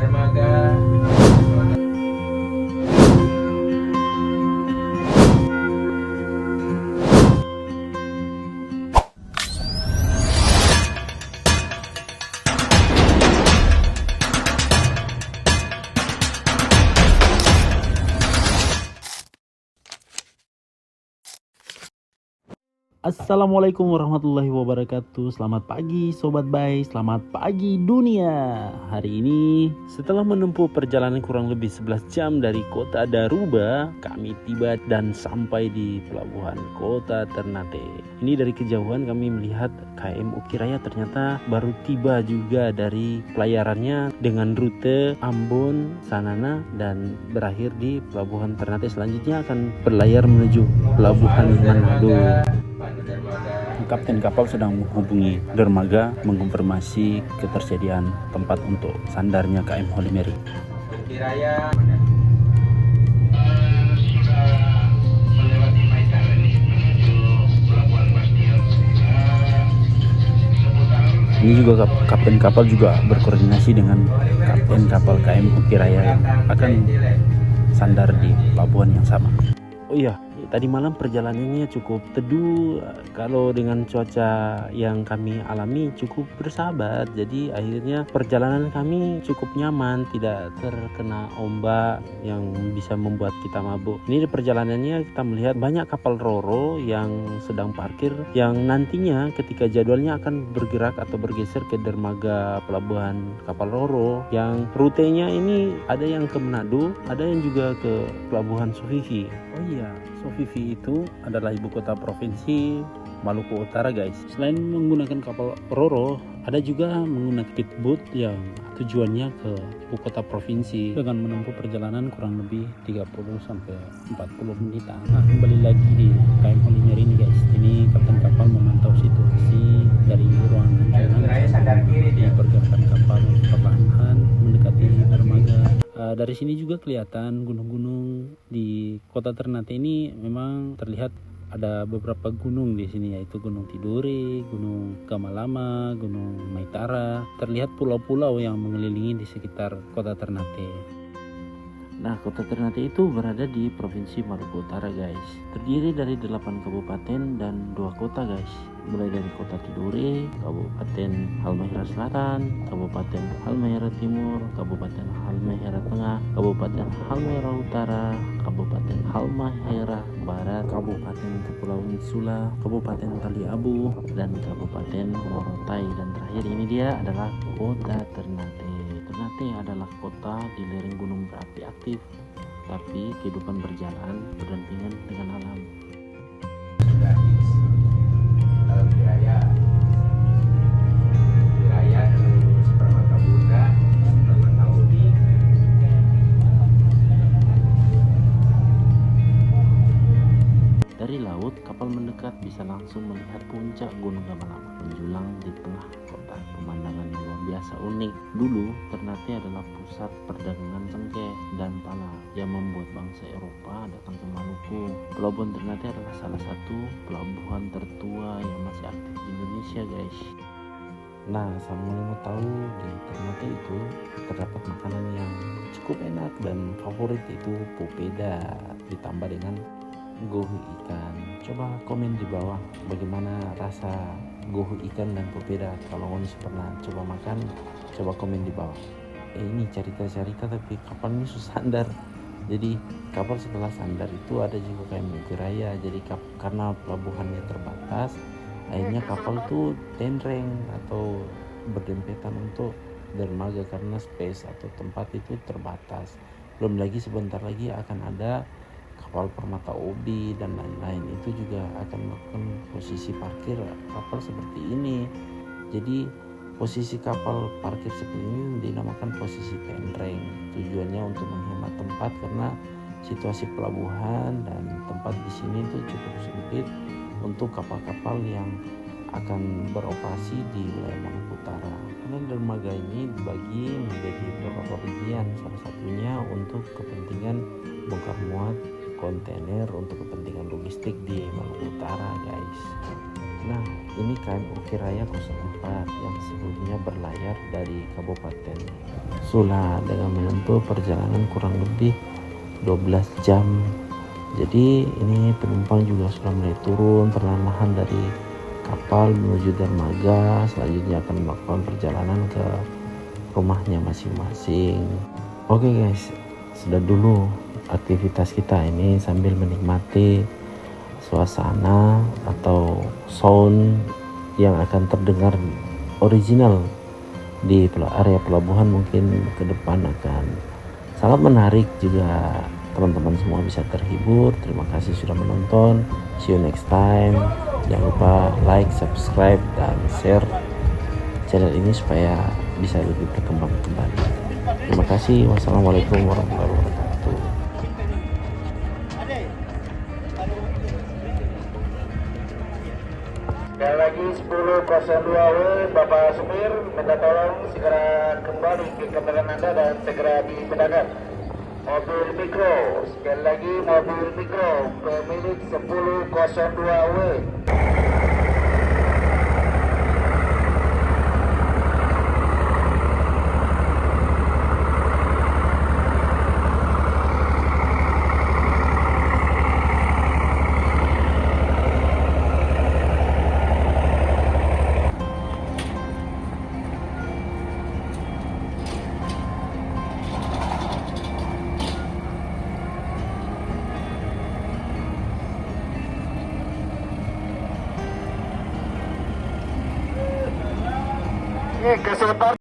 dermaga. Assalamualaikum warahmatullahi wabarakatuh. Selamat pagi Sobat Bay, selamat pagi dunia. Hari ini setelah menempuh perjalanan kurang lebih 11 jam dari kota Daruba, kami tiba dan sampai di pelabuhan kota Ternate. Ini dari kejauhan kami melihat KM Ukiraya ternyata baru tiba juga dari pelayarannya dengan rute Ambon, Sanana dan berakhir di pelabuhan Ternate. Selanjutnya akan berlayar menuju pelabuhan Manado. Kapten kapal sedang menghubungi dermaga mengkonfirmasi ketersediaan tempat untuk sandarnya KM Holy Mary. Ukiraya Ini juga kapten kapal juga berkoordinasi dengan kapten kapal KM Ukiraya yang akan sandar di pelabuhan yang sama. Oh iya, tadi malam perjalanannya cukup teduh. Kalau dengan cuaca yang kami alami cukup bersahabat, jadi akhirnya perjalanan kami cukup nyaman, tidak terkena ombak yang bisa membuat kita mabuk. Ini di perjalanannya kita melihat banyak kapal roro yang sedang parkir, yang nantinya ketika jadwalnya akan bergerak atau bergeser ke dermaga pelabuhan kapal roro, yang rutenya ini ada yang ke Manado, ada yang juga ke pelabuhan Sofifi. Oh iya, Sofifi itu adalah ibu kota provinsi Maluku Utara guys. Selain menggunakan kapal roro, ada juga menggunakan speedboat yang tujuannya ke ibu kota provinsi dengan menempuh perjalanan kurang lebih 30-40 menitan. Nah, kembali lagi di KM Holy Mary ini guys. Ini kapten kapal memantau situasi dari ruangan di pergerakan kapal perlahan mendekati dermaga. Dari sini juga kelihatan gunung-gunung di kota Ternate ini. Memang terlihat ada beberapa gunung di sini, yaitu Gunung Tidore, Gunung Gamalama, Gunung Maitara. Terlihat pulau-pulau yang mengelilingi di sekitar kota Ternate. Nah, kota Ternate itu berada di Provinsi Maluku Utara guys. Terdiri dari 8 kabupaten dan 2 kota guys. Mulai dari kota Tidore, Kabupaten Halmahera Selatan, Kabupaten Halmahera Timur, Kabupaten Halmahera Tengah, Kabupaten Halmahera Utara, Kabupaten Halmahera Barat, Kabupaten Kepulauan Sula, Kabupaten Tali Abu, dan Kabupaten Morotai. Dan terakhir ini dia adalah kota Ternate. Ternate adalah kota di lereng gunung berapi aktif, tapi kehidupan berjalan berdampingan dengan alam. dalam Ukiraya terus Permata Bunda, Permata Udi. Dari laut, kapal mendekat bisa langsung melihat puncak Gunung Gamalama menjulang di tengah kota. Pemandangan yang luar biasa unik. Dulu, Ternate adalah pusat perdagangan cengkeh dan pala yang membuat bangsa Eropa datang ke Maluku. Pelabuhan Ternate adalah salah satu pelabuhan tertua yang masih aktif di Indonesia guys. Nah, sama mau tahu di Ternate itu terdapat makanan yang cukup enak dan favorit, itu popeda ditambah dengan gohu ikan. Coba komen di bawah bagaimana rasa gohu ikan dan popeda. Kalau Onis pernah coba makan, coba komen di bawah. Ini cerita-cerita tapi kapal ini susah sandar. Jadi kapal setelah sandar itu ada juga kayak Ukiraya. Jadi karena pelabuhannya terbatas, akhirnya kapal tuh tenreng atau berdempetan untuk dermaga karena space atau tempat itu terbatas. Belum lagi sebentar lagi akan ada kapal Permata Obi dan lain-lain, itu juga akan melakukan posisi parkir kapal seperti ini. Jadi posisi kapal parkir seperti ini dinamakan posisi tenreng. Tujuannya untuk menghemat tempat karena situasi pelabuhan dan tempat di sini itu cukup sempit untuk kapal-kapal yang akan beroperasi di wilayah Maluku Utara. Karena dermaga ini dibagi menjadi beberapa bagian, salah satunya untuk kepentingan bongkar muat kontainer untuk kepentingan logistik di Maluku Utara guys. Nah, ini KM Ukir Raya 04 yang sebelumnya berlayar dari Kabupaten Sula dengan menempuh perjalanan kurang lebih 12 jam. Jadi ini penumpang juga sudah mulai turun perlahan-lahan dari kapal menuju dermaga. Selanjutnya akan melakukan perjalanan ke rumahnya masing-masing. Oke guys, sudah dulu aktivitas kita ini sambil menikmati suasana atau sound yang akan terdengar original di area pelabuhan. Mungkin ke depan akan sangat menarik juga, teman-teman semua bisa terhibur. Terima kasih sudah menonton, see you next time. Jangan lupa like, subscribe, dan share channel ini supaya bisa lebih berkembang kembali. Terima kasih. Wassalamualaikum warahmatullahi wabarakatuh. Sekali lagi 10.02W, Bapak Supir minta tolong segera kembali ke kendaraan Anda dan segera dipindahkan. Mobil mikro, sekali lagi mobil mikro pemilik 10.02W. Kesempatan